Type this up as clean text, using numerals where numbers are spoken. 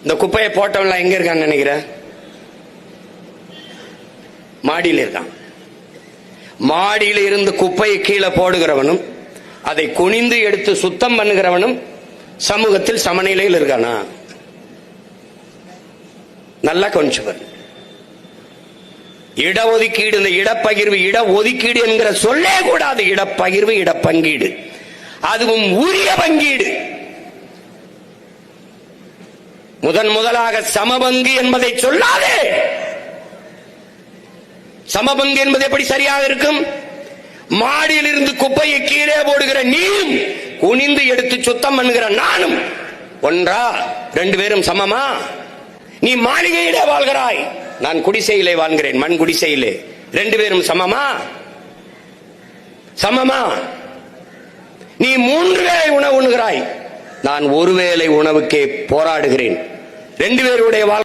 இந்த குப்பையை போட்டவன்லாம் எங்க இருக்கான்னு நினைக்கிற? மாடியில் இருக்கான். மாடியில் இருந்து குப்பையை கீழே போடுகிறவனும் அதை குனிந்து எடுத்து சுத்தம் பண்ணுகிறவனும் சமூகத்தில் சமநிலையில் இருக்கானா? நல்லா கொஞ்சம் பாரு. இடஒதுக்கீடு, இந்த இடப்பகிர்வு, இடஒதுக்கீடு என்கிற சொல்லே கூடாது. இடப்பகிர்வு, இடப்பங்கீடு, அதுவும் உரிய பங்கீடு. முதலாக சமபங்கு என்பதை சொல்லாதே. சமபங்கு என்பது எப்படி சரியாக இருக்கும்? மாடியில் இருந்து குப்பையை கீழே போடுகிற நீயும் குனிந்து எடுத்து சுத்தம் பண்ணுகிற நானும் ஒன்றா? ரெண்டு பேரும் சமமா? நீ மாளிகையிலே வாழ்கிறாய், நான் குடிசையிலே வாழ்கிறேன், மண் குடிசையிலே. ரெண்டு பேரும் சமமா? சமமா? நீ 3 வேளை உணவு உண்கிறாய், நான் 1 வேளை உணவுக்கே போராடுகிறேன். ரெண்டு பேருடைய